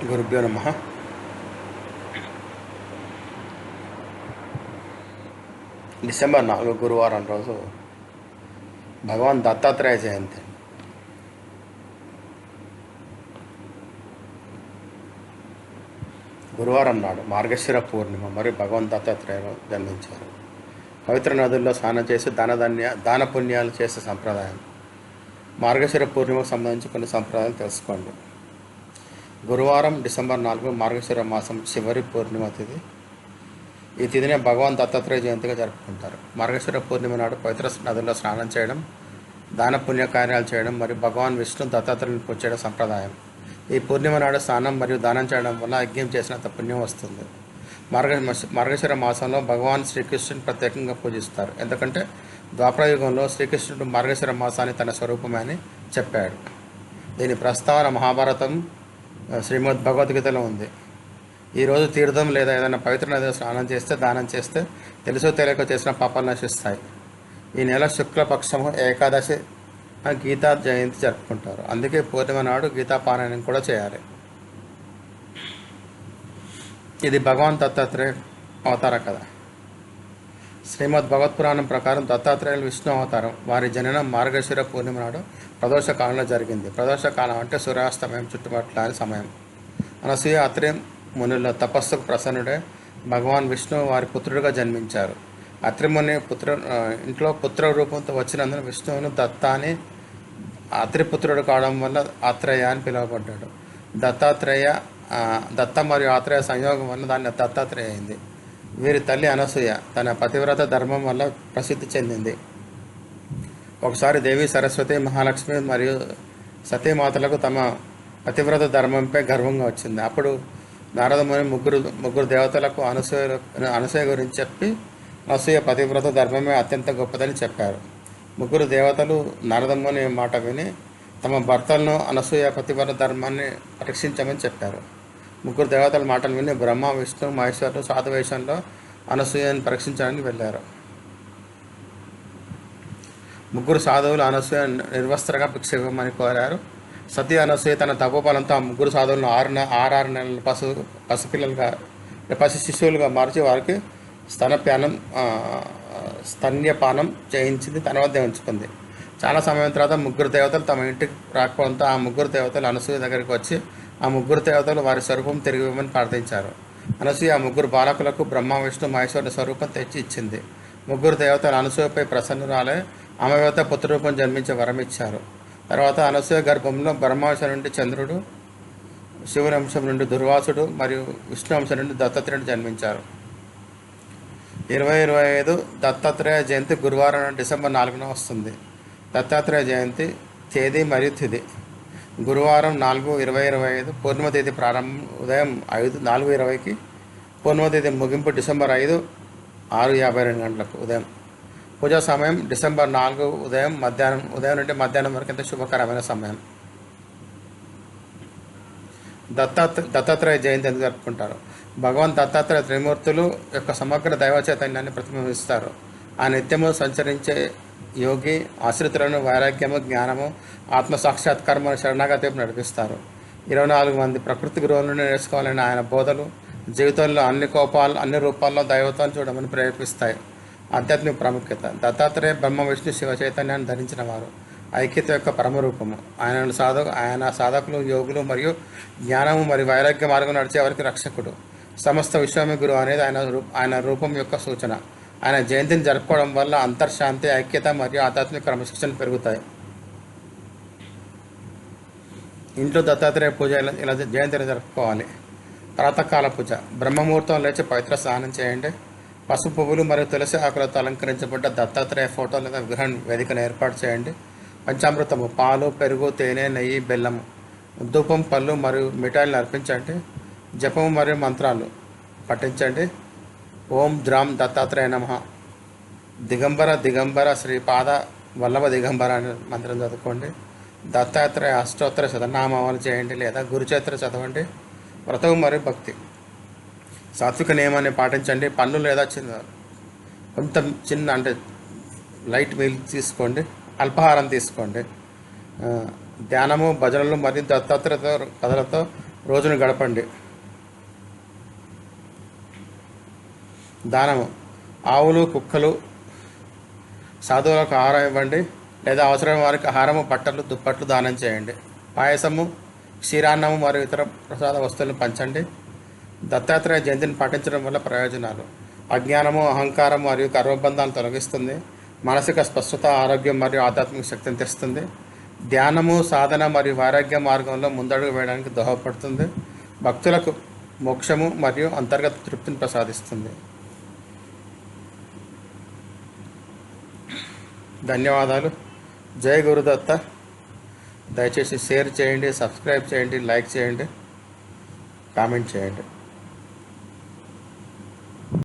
గురుభ్యో నమః. డిసెంబర్ 4 గురువారం రోజు భగవాన్ దత్తాత్రేయ జయంతి. గురువారం నాడు మార్గశిర పూర్ణిమ మరియు భగవాన్ దత్తాత్రేయులు జన్మించారు. పవిత్ర నదుల్లో స్నానం చేసి దాన పుణ్యాలు చేసే సంప్రదాయం. మార్గశిర పూర్ణిమకు సంబంధించి కొన్ని సంప్రదాయాలు తెలుసుకోండి. గురువారం డిసెంబర్ 4 మార్గశిర మాసం చివరి పూర్ణిమ తిథి. ఈ తిథినే భగవాన్ దత్తాత్రేయ జయంతిగా జరుపుకుంటారు. మార్గశిర పూర్ణిమ నాడు పవిత్ర నదుల్లో స్నానం చేయడం, దాన పుణ్యకార్యాలు చేయడం మరియు భగవాన్ విష్ణు దత్తాత్రేయుని పూజ చేయడం సంప్రదాయం. ఈ పూర్ణిమ నాడు స్నానం మరియు దానం చేయడం వల్ల యజ్ఞం చేసినంత పుణ్యం వస్తుంది. మార్గశిర మాసంలో భగవాన్ శ్రీకృష్ణుని ప్రత్యేకంగా పూజిస్తారు. ఎందుకంటే ద్వాపరయుగంలో శ్రీకృష్ణుడు మార్గశిర మాసాన్ని తన స్వరూపమని చెప్పాడు. దీని ప్రస్తావన మహాభారతం, శ్రీమద్ భగవద్గీతలో ఉంది. ఈరోజు తీర్థం లేదా ఏదైనా పవిత్ర నదిలో స్నానం చేస్తే, దానం చేస్తే తెలుసో తెలియక చేసిన పాపాలు నశిస్తాయి. ఈ నెల శుక్లపక్షము ఏకాదశి గీతా జయంతి జరుపుకుంటారు. అందుకే పూర్ణిమ నాడు గీతా పారాయణం కూడా చేయాలి. ఇది భగవాన్ దత్తాత్రేయ అవతార కథ. శ్రీమద్ భగవత్పురాణం ప్రకారం దత్తాత్రేయులు విష్ణు అవతారం. వారి జననం మార్గశిర పూర్ణిమ నాడు ప్రదోష కాలంలో జరిగింది. ప్రదోష కాలం అంటే సూర్యాస్తమయం చుట్టుపట్ల సమయం. అనసూయ అత్రి మునుల తపస్సుకు ప్రసన్నుడే భగవాన్ విష్ణు వారి పుత్రుడిగా జన్మించారు. అత్రిముని ఇంట్లో పుత్ర రూపంతో వచ్చినందున విష్ణువును దత్త అని, అత్రిపుత్రుడు కావడం వల్ల ఆత్రేయ అని పిలువబడ్డాడు. దత్త మరియు ఆత్రేయ సంయోగం వల్ల దాన్ని దత్తాత్రేయ అయింది. వీరి తల్లి అనసూయ తన పతివ్రత ధర్మం వల్ల ప్రసిద్ధి చెందింది. ఒకసారి దేవి సరస్వతి, మహాలక్ష్మి మరియు సతీమాతలకు తమ పతివ్రత ధర్మంపై గర్వంగా వచ్చింది. అప్పుడు నారదముని ముగ్గురు దేవతలకు అనసూయ గురించి చెప్పి అనసూయ పతివ్రత ధర్మమే అత్యంత గొప్పదని చెప్పారు. ముగ్గురు దేవతలు నారదముని మాట విని తమ భర్తలను అనసూయ పతివ్రత ధర్మాన్ని పరీక్షించమని చెప్పారు. ముగ్గురు దేవతల మాటలు విని బ్రహ్మ, విష్ణు, మహేశ్వరులు సాధువేషంలో అనసూయని పరీక్షించడానికి వెళ్ళారు. ముగ్గురు సాధువులు అనసూయ నిర్వస్త్రగా భిక్ష ఇవ్వమని కోరారు. సతీ అనసూయ తన తపోబలంతో ఆ ముగ్గురు సాధువులను 6 నెలల పసిపిల్లలుగా, పసి శిశువులుగా మార్చి వారికి స్తన్యపానం చేయించింది, తన వద్ద ఉంచుకుంది. చాలా సమయం తర్వాత ముగ్గురు దేవతలు తమ ఇంటికి రాకపోవడంతో ఆ ముగ్గురు దేవతలు అనసూయ దగ్గరికి వచ్చి ఆ ముగ్గురు దేవతలు వారి స్వరూపం తిరిగి ఇవ్వమని ప్రార్థించారు. అనసూయ ఆ ముగ్గురు బాలకులకు బ్రహ్మ, విష్ణు, మహేశ్వరుని స్వరూపం తెచ్చి ఇచ్చింది. ముగ్గురు దేవతలు అనసూయపై ప్రసన్నురాలే ఆమె వద్ద పుత్రరూపం జన్మించే వరం ఇచ్చారు. తర్వాత అనసూయ గర్భంలో బ్రహ్మాంశం నుండి చంద్రుడు, శివుని అంశం నుండి దుర్వాసుడు మరియు విష్ణు అంశం నుండి దత్తాత్రేయుడు జన్మించారు. 2025 దత్తాత్రేయ జయంతి గురువారం డిసెంబర్ 4న వస్తుంది. దత్తాత్రేయ జయంతి తేదీ మరియు తిథి. గురువారం 4/2025 పూర్ణిమ తేదీ ప్రారంభం ఉదయం 4:20కి. పూర్ణిమ తేదీ ముగింపు డిసెంబర్ 5 6:52 గంటలకు ఉదయం. పూజా సమయం డిసెంబర్ 4 ఉదయం నుండి మధ్యాహ్నం వరకు ఎంత శుభకరమైన సమయం. దత్తాత్రేయ జయంతి ఎందుకు జరుపుకుంటారు? భగవాన్ దత్తాత్రేయ త్రిమూర్తులు యొక్క సమగ్ర దైవ చైతన్యాన్ని ప్రతిబింబిస్తారు. ఆ నిత్యము సంచరించే యోగి ఆశ్రితులను వైరాగ్యము, జ్ఞానము, ఆత్మసాక్షాత్కారము శరణాగతి నడిపిస్తారు. 24 మంది ప్రకృతి గురువుల నుండి నేర్చుకోవాలని ఆయన బోధలు జీవితంలో అన్ని రూపాల్లో దైవత్వాన్ని చూడమని ప్రేరేపిస్తాయి. ఆధ్యాత్మిక ప్రాముఖ్యత. దత్తాత్రేయ బ్రహ్మ, విష్ణు, శివ చైతన్యాన్ని ధరించిన వారు. ఐక్యత యొక్క పరమరూపము. ఆయన సాధకులు, యోగులు మరియు జ్ఞానము మరియు వైరాగ్య మార్గం నడిచే వారికి రక్షకుడు. సమస్త విశ్వమే గురువు అనేది ఆయన రూపం యొక్క సూచన. ఆయన జయంతిని జరుపుకోవడం వల్ల అంతర్శాంతి, ఐక్యత మరియు ఆధ్యాత్మిక క్రమశిక్షణ పెరుగుతాయి. ఇంట్లో దత్తాత్రేయ పూజ ఇలా జయంతిని జరుపుకోవాలి. ప్రాతకాల పూజ. బ్రహ్మముహూర్తం లేచి పవిత్ర స్నానం చేయండి. పసుపు పువ్వులు మరియు తులసి ఆకులతో అలంకరించబడ్డ దత్తాత్రేయ ఫోటో లేదా విగ్రహం వేదికను ఏర్పాటు చేయండి. పంచామృతము, పాలు, పెరుగు, తేనె, నెయ్యి, బెల్లము, ధూపం, పళ్ళు మరియు మిఠాయిలను అర్పించండి. జపము మరియు మంత్రాలు పఠించండి. ఓం ద్రాం దత్తాత్రేయ నమః, దిగంబర శ్రీపాద వల్లభ దిగంబర అనే మంత్రం చదువుకోండి. దత్తాత్రేయ అష్టోత్తర శతనామాలు చేయండి లేదా గురుచరిత్ర చదవండి. వ్రతం మరియు భక్తి. సాత్విక నియమాన్ని పాటించండి. పండ్లు లేదా చిన్న అంటే లైట్ మీల్ తీసుకోండి. అల్పాహారం తీసుకోండి. ధ్యానము, భజనలు మరియు దత్తాత్రేయ కథలతో రోజును గడపండి. దానము: ఆవులు, కుక్కలు, సాధువులకు ఆహారం ఇవ్వండి, లేదా అవసరమైన వారికి ఆహారము, బట్టలు, దుప్పట్లు దానం చేయండి. పాయసము, క్షీరాన్నము మరియు ఇతర ప్రసాద వస్తువులను పంచండి. దత్తాత్రేయ జయంతిని పాటించడం వల్ల ప్రయోజనాలు: అజ్ఞానము, అహంకారం మరియు గర్వబంధాలను తొలగిస్తుంది. మానసిక స్పష్టత, ఆరోగ్యం మరియు ఆధ్యాత్మిక శక్తిని తెస్తుంది. ధ్యానము, సాధన మరియు వైరాగ్య మార్గంలో ముందడుగు వేయడానికి దోహదపడుతుంది. భక్తులకు మోక్షము మరియు అంతర్గత తృప్తిని ప్రసాదిస్తుంది. ధన్యవాదాలు. జై గురుదత్త. దయచేసి షేర్ చేయండి, సబ్స్క్రైబ్ చేయండి, లైక్ చేయండి, కామెంట్ చేయండి.